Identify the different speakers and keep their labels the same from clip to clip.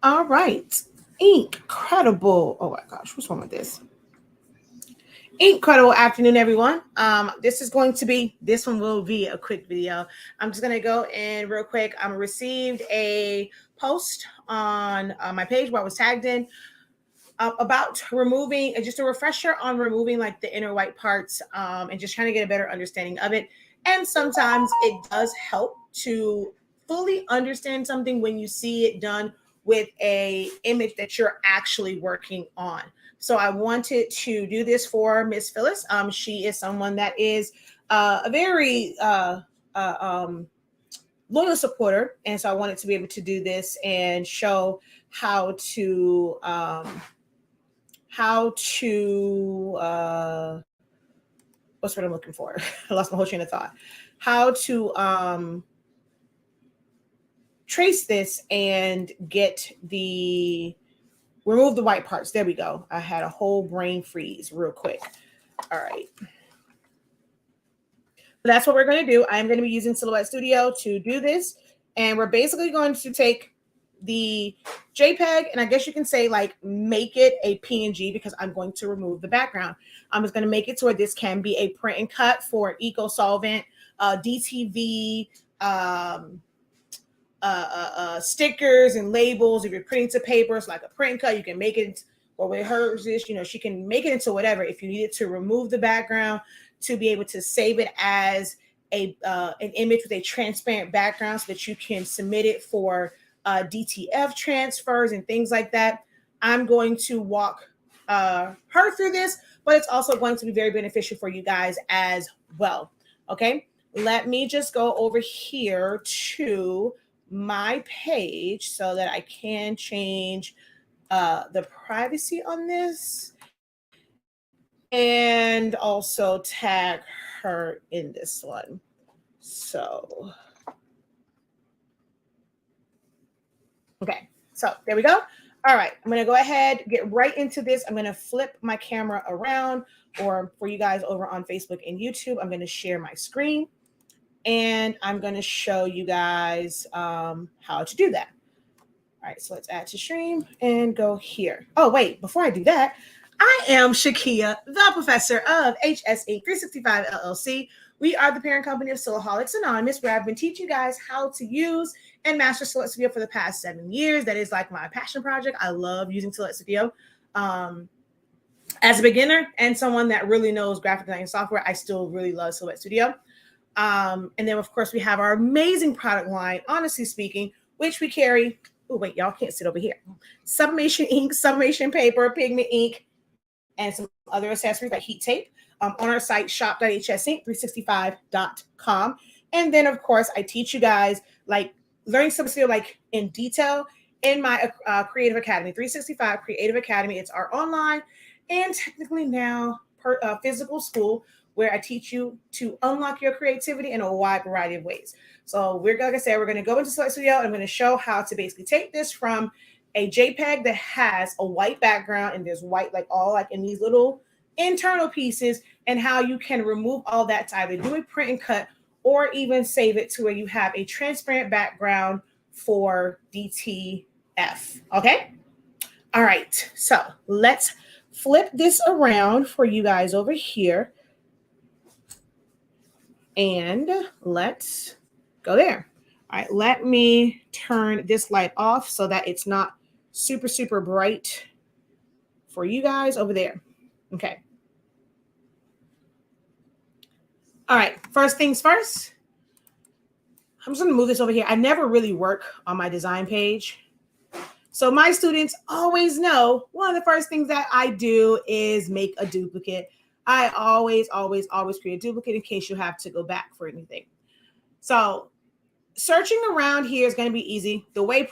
Speaker 1: All right. Incredible. Oh my gosh, what's wrong with this? Incredible afternoon, everyone. This one will be a quick video. I'm just gonna go in real quick. I received a post on my page where I was tagged in about removing, just a refresher on removing like the inner white parts and just trying to get a better understanding of it. And sometimes it does help to fully understand something when you see it done with a image that you're actually working on. So I wanted to do this for Miss Phyllis. She is someone that is a very loyal supporter, and so I wanted to be able to do this and show how to what's what I'm looking for? I lost my whole train of thought. How to trace this and remove the white parts. There we go. I had a whole brain freeze real quick. All right. That's what we're going to do. I'm going to be using Silhouette Studio to do this. And we're basically going to take the JPEG, and I guess you can say like make it a PNG because I'm going to remove the background. I'm just going to make it to where this can be a print and cut for an eco solvent, DTV, stickers and labels. If you're printing to papers like a print and cut, you can make it, or with hers is, she can make it into whatever. If you needed to remove the background to be able to save it as an image with a transparent background so that you can submit it for DTF transfers and things like that. I'm going to walk her through this, but it's also going to be very beneficial for you guys as well. Okay, let me just go over here to my page so that I can change the privacy on this and also tag her in this one. So, okay, so there we go. All right, I'm going to go ahead, get right into this. I'm going to flip my camera around, or for you guys over on Facebook and YouTube, I'm going to share my screen. And I'm going to show you guys how to do that. All right, so let's add to stream and go here. Oh, wait, before I do that, I am Shakia, the professor of HS Inc. 365 LLC. We are the parent company of Silhouettes Anonymous, where I've been teaching you guys how to use and master Silhouette Studio for the past 7 years. That is like my passion project. I love using Silhouette Studio. As a beginner and someone that really knows graphic design software, I still really love Silhouette Studio. And then, of course, we have our amazing product line, honestly speaking, which we carry. Oh, wait, y'all can't sit over here. Sublimation ink, sublimation paper, pigment ink, and some other accessories like heat tape on our site, shop.hsink365.com. And then, of course, I teach you guys like learning something like in detail in my Creative Academy, 365 Creative Academy. It's our online and technically now physical school, where I teach you to unlock your creativity in a wide variety of ways. So like I said, we're going to go into Silhouette Studio and I'm going to show how to basically take this from a JPEG that has a white background and there's white like all like in these little internal pieces, and how you can remove all that to either do a print and cut or even save it to where you have a transparent background for DTF. Okay. All right. So let's flip this around for you guys over here. And let's go there. All right, let me turn this light off so that it's not super, super bright for you guys over there. Okay. All right, first things first. I'm just going to move this over here. I never really work on my design page. So my students always know one of the first things that I do is make a duplicate. I always create a duplicate in case you have to go back for anything. So searching around here is going to be easy. The way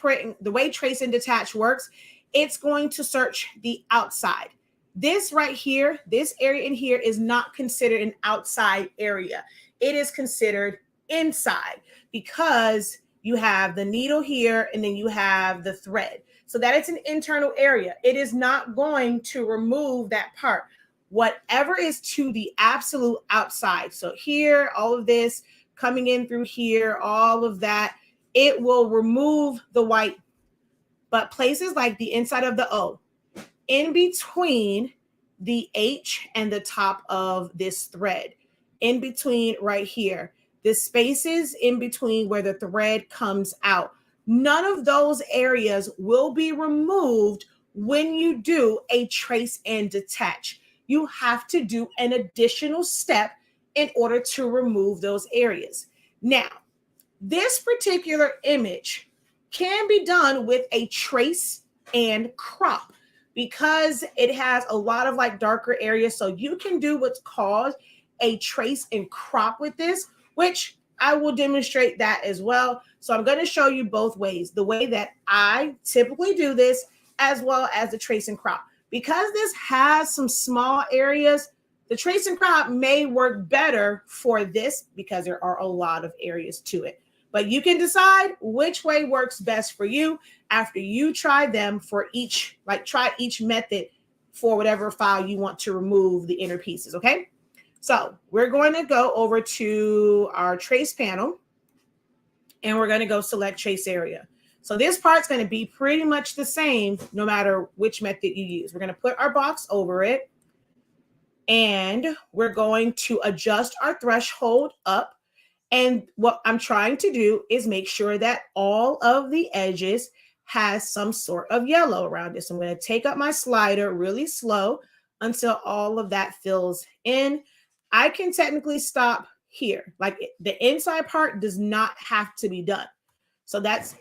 Speaker 1: trace and detach works, it's going to search the outside. This right here, this area in here is not considered an outside area. It is considered inside because you have the needle here and then you have the thread. So that it's an internal area. It is not going to remove that part. Whatever is to the absolute outside. So here, all of this coming in through here, all of that, it will remove the white but places like the inside of the O, in between the H and the top of this thread, in between right here, the spaces in between where the thread comes out, none of those areas will be removed when you do a trace and detach. You have to do an additional step in order to remove those areas. Now, this particular image can be done with a trace and crop because it has a lot of like darker areas. So you can do what's called a trace and crop with this, which I will demonstrate that as well. So I'm going to show you both ways, the way that I typically do this, as well as the trace and crop. Because this has some small areas, the trace and crop may work better for this because there are a lot of areas to it. But you can decide which way works best for you after you try them for each, like try each method for whatever file you want to remove the inner pieces, okay? So we're going to go over to our trace panel and we're going to go select trace area. So this part's going to be pretty much the same no matter which method you use. We're going to put our box over it and we're going to adjust our threshold up. And what I'm trying to do is make sure that all of the edges has some sort of yellow around it. So I'm going to take up my slider really slow until all of that fills in. I can technically stop here. Like the inside part does not have to be done. So that's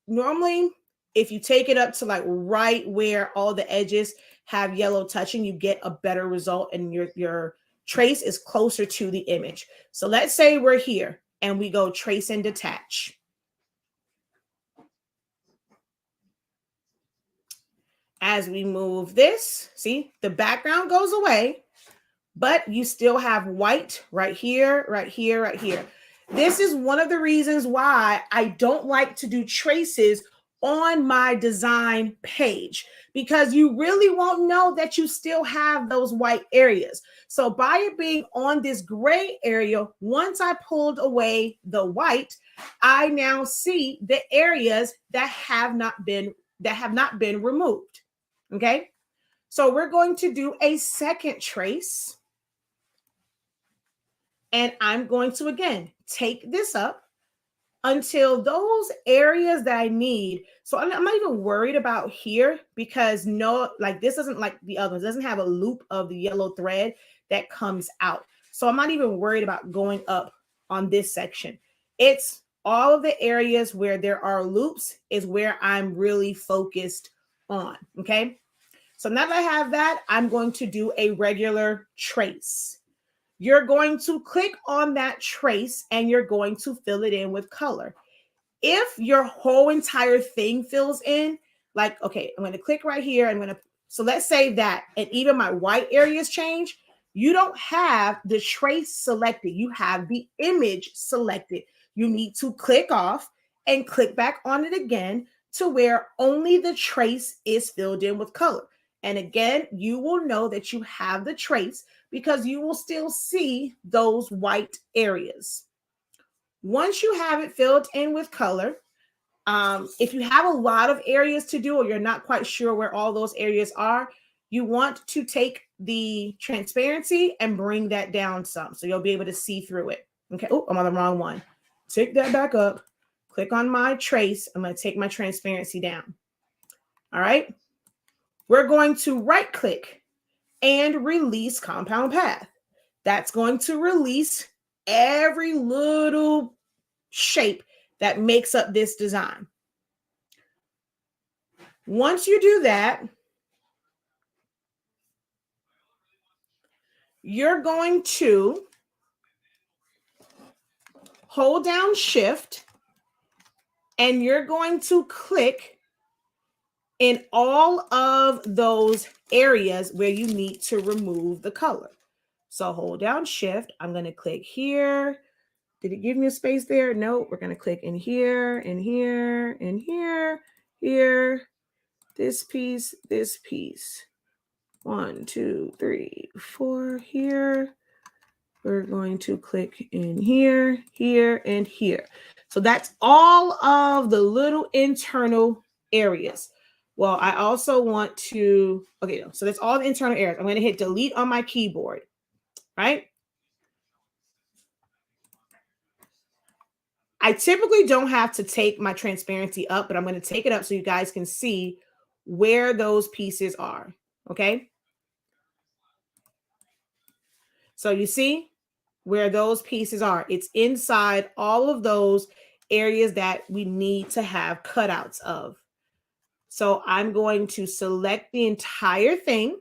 Speaker 1: normally if you take it up to like right where all the edges have yellow touching, you get a better result and your trace is closer to the image. So let's say we're here and we go trace and detach. As we move this, see, the background goes away, but you still have white right here, right here, right here. This is one of the reasons why I don't like to do traces on my design page, because you really won't know that you still have those white areas. So by it being on this gray area, once I pulled away the white, I now see the areas that have not been removed. Okay, so we're going to do a second trace. And I'm going to, again, take this up until those areas that I need. So I'm not even worried about here because no, like this doesn't like the others, doesn't have a loop of the yellow thread that comes out. So I'm not even worried about going up on this section. It's all of the areas where there are loops is where I'm really focused on, okay? So now that I have that, I'm going to do a regular trace. You're going to click on that trace and you're going to fill it in with color. If your whole entire thing fills in, like, okay, I'm going to click right here. So let's say that, and even my white areas change. You don't have the trace selected. You have the image selected. You need to click off and click back on it again to where only the trace is filled in with color. And again, you will know that you have the trace because you will still see those white areas. Once you have it filled in with color, if you have a lot of areas to do or you're not quite sure where all those areas are, you want to take the transparency and bring that down some so you'll be able to see through it. Okay, oh, I'm on the wrong one. Take that back up, click on my trace. I'm going to take my transparency down. All right, we're going to right click and release compound path. That's going to release every little shape that makes up this design. Once you do that, you're going to hold down Shift and you're going to click in all of those areas where you need to remove the color. So hold down Shift. I'm going to click here. Did it give me a space there? No, we're going to click in here, and here, and here, here, this piece, this piece. 1, 2, 3, 4 here. We're going to click in here, here, and here. So that's all of the little internal areas. Well, I also want to, okay, so that's all the internal areas. I'm going to hit delete on my keyboard, right? I typically don't have to take my transparency up, but I'm going to take it up so you guys can see where those pieces are, okay? So you see where those pieces are. It's inside all of those areas that we need to have cutouts of. So I'm going to select the entire thing.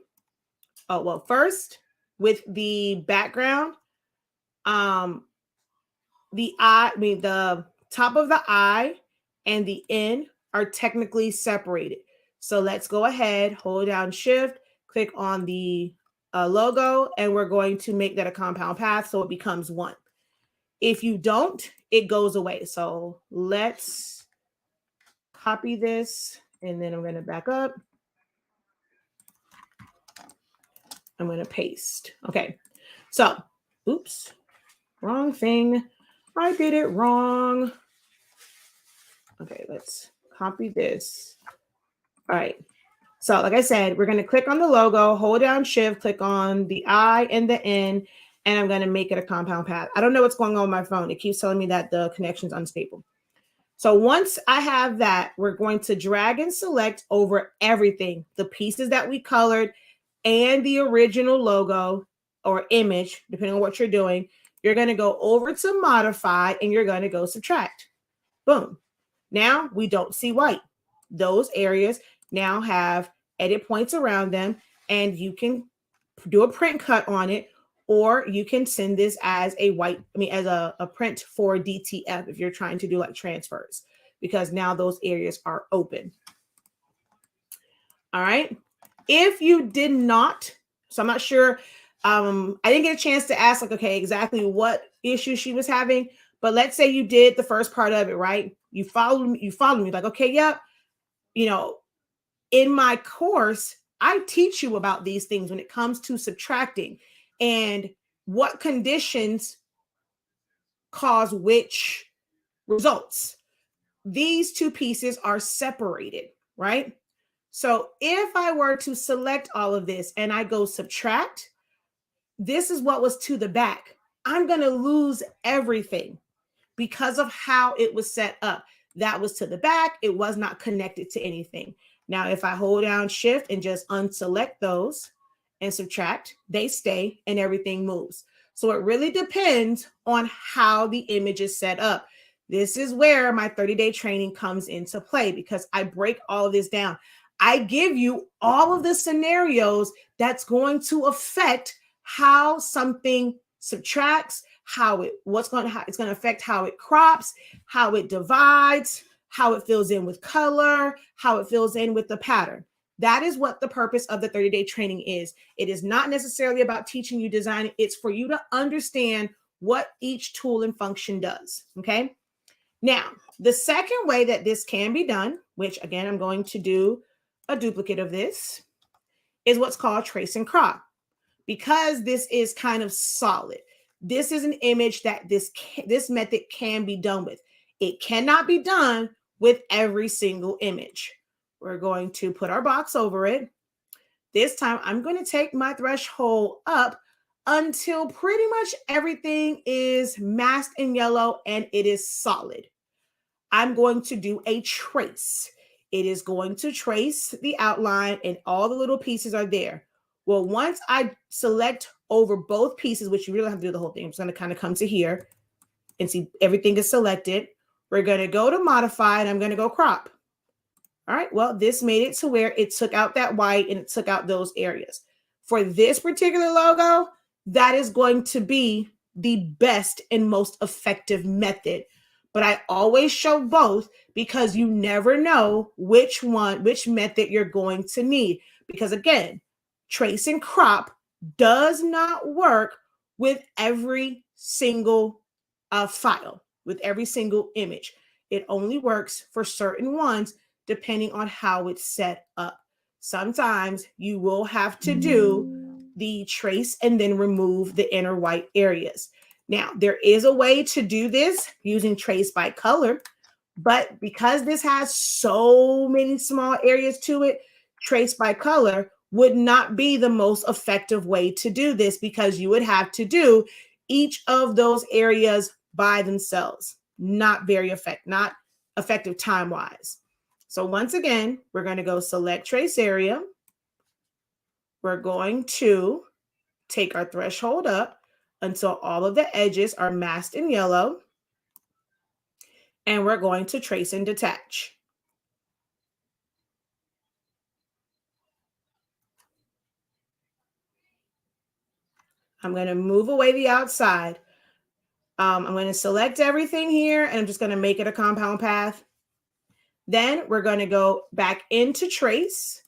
Speaker 1: Oh, well, first with the background, the top of the eye and the N are technically separated. So let's go ahead, hold down shift, click on the logo, and we're going to make that a compound path so it becomes one. If you don't, it goes away. So let's copy this, and then I'm going to back up. I'm going to paste. Okay. So, oops, wrong thing. I did it wrong. Okay, let's copy this. All right. So like I said, we're going to click on the logo, hold down shift, click on the I and the N, and I'm going to make it a compound path. I don't know what's going on with my phone. It keeps telling me that the connection's unstable. So once I have that, we're going to drag and select over everything, the pieces that we colored and the original logo or image, depending on what you're doing. You're going to go over to modify and you're going to go subtract. Boom. Now we don't see white. Those areas now have edit points around them, and you can do a print cut on it, or you can send this as a as a print for DTF if you're trying to do like transfers, because now those areas are open. All right. If you did not, so I'm not sure, I didn't get a chance to ask like, okay, exactly what issue she was having, but let's say you did the first part of it, right? You followed me like, okay, yep. You know, in my course, I teach you about these things when it comes to subtracting and what conditions cause which results. These two pieces are separated, right? So if I were to select all of this and I go subtract, this is what was to the back. I'm going to lose everything because of how it was set up. That was to the back. It was not connected to anything. Now, if I hold down shift and just unselect those and subtract, they stay and everything moves. So it really depends on how the image is set up. This is where my 30-day training comes into play, because I break all of this down. I give you all of the scenarios that's going to affect how something subtracts, it's going to affect how it crops, how it divides, how it fills in with color, how it fills in with the pattern. That is what the purpose of the 30-day training is. It is not necessarily about teaching you design. It's for you to understand what each tool and function does. Okay. Now, the second way that this can be done, which again, I'm going to do a duplicate of this, is what's called trace and crop. Because this is kind of solid, this is an image that this method can be done with. It cannot be done with every single image. We're going to put our box over it. This time, I'm going to take my threshold up until pretty much everything is masked in yellow and it is solid. I'm going to do a trace. It is going to trace the outline and all the little pieces are there. Well, once I select over both pieces, which you really have to do the whole thing, I'm just going to kind of come to here and see everything is selected. We're going to go to modify and I'm going to go crop. All right, well, this made it to where it took out that white and it took out those areas. For this particular logo, that is going to be the best and most effective method. But I always show both because you never know which method you're going to need. Because again, trace and crop does not work with every single file, with every single image. It only works for certain ones depending on how it's set up. Sometimes you will have to do the trace and then remove the inner white areas. Now, there is a way to do this using trace by color, But because this has so many small areas to it, trace by color would not be the most effective way to do this, because you would have to do each of those areas by themselves. Not effective time-wise. So once again, we're going to go select trace area. We're going to take our threshold up until all of the edges are masked in yellow. And we're going to trace and detach. I'm going to move away the outside. I'm going to select everything here, and I'm just going to make it a compound path. Then we're going to go back into trace.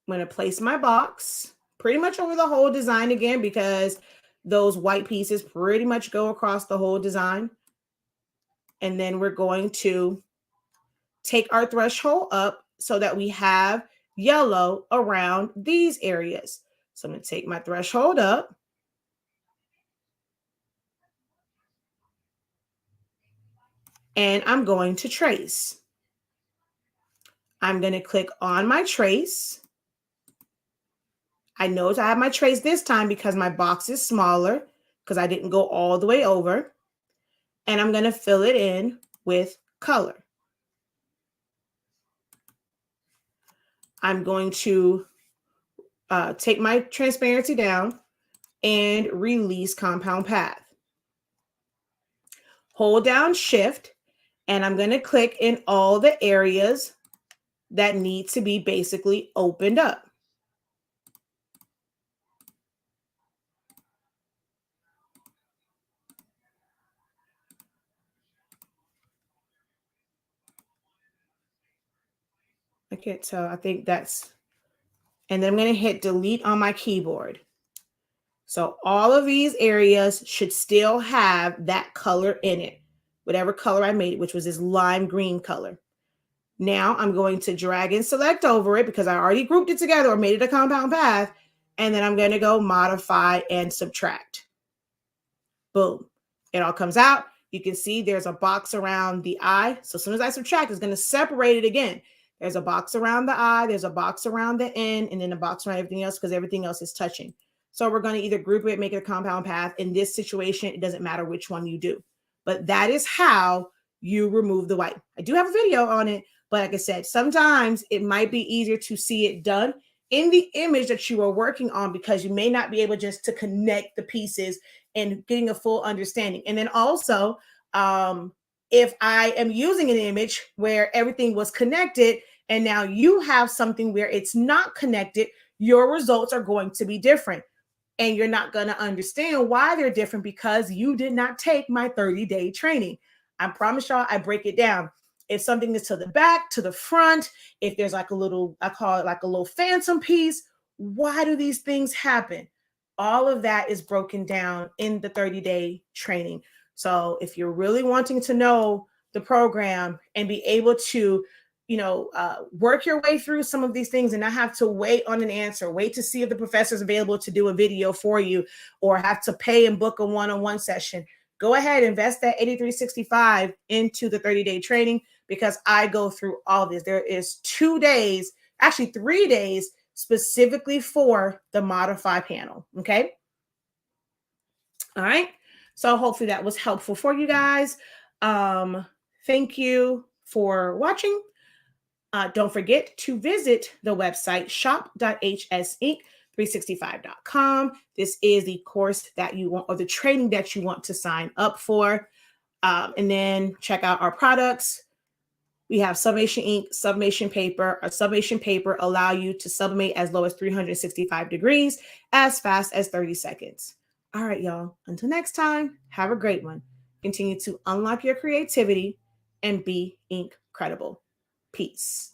Speaker 1: I'm going to place my box pretty much over the whole design again, because those white pieces pretty much go across the whole design. And then we're going to take our threshold up so that we have yellow around these areas. So I'm going to take my threshold up. And I'm going to trace. I'm going to click on my trace. I notice I have my trace this time because my box is smaller, because I didn't go all the way over. And I'm going to fill it in with color. I'm going to take my transparency down and release compound path. Hold down Shift, and I'm going to click in all the areas that need to be basically opened up. I can't tell. I think that's, and then I'm going to hit delete on my keyboard. So all of these areas should still have that color in it, whatever color I made it, which was this lime green color. Now I'm going to drag and select over it because I already grouped it together or made it a compound path. And then I'm going to go modify and subtract. Boom. It all comes out. You can see there's a box around the eye. So as soon as I subtract, it's going to separate it again. There's a box around the eye. There's a box around the end, and then a box around everything else because everything else is touching. So we're going to either group it, make it a compound path. In this situation, it doesn't matter which one you do. But that is how you remove the white. I do have a video on it, but like I said, sometimes it might be easier to see it done in the image that you are working on because you may not be able just to connect the pieces and getting a full understanding. And then also, if I am using an image where everything was connected and now you have something where it's not connected, your results are going to be different. And you're not going to understand why they're different because you did not take my 30-day training. I promise y'all, I break it down. If something is to the back, to the front, if there's like a little, I call it like a little phantom piece, why do these things happen? All of that is broken down in the 30-day training. So if you're really wanting to know the program and be able to, work your way through some of these things and not have to wait on an answer, wait to see if the professor is available to do a video for you or have to pay and book a one-on-one session, go ahead, invest that $83.65 into the 30-day training because I go through all this. There is 2 days, actually 3 days specifically for the modify panel. Okay. All right. So hopefully that was helpful for you guys. Thank you for watching. Don't forget to visit the website shop.hsink365.com. This is the course that you want or the training that you want to sign up for. And then check out our products. We have sublimation ink, sublimation paper. Our sublimation paper allow you to sublimate as low as 365 degrees as fast as 30 seconds. All right, y'all. Until next time, have a great one. Continue to unlock your creativity and be ink credible. Peace.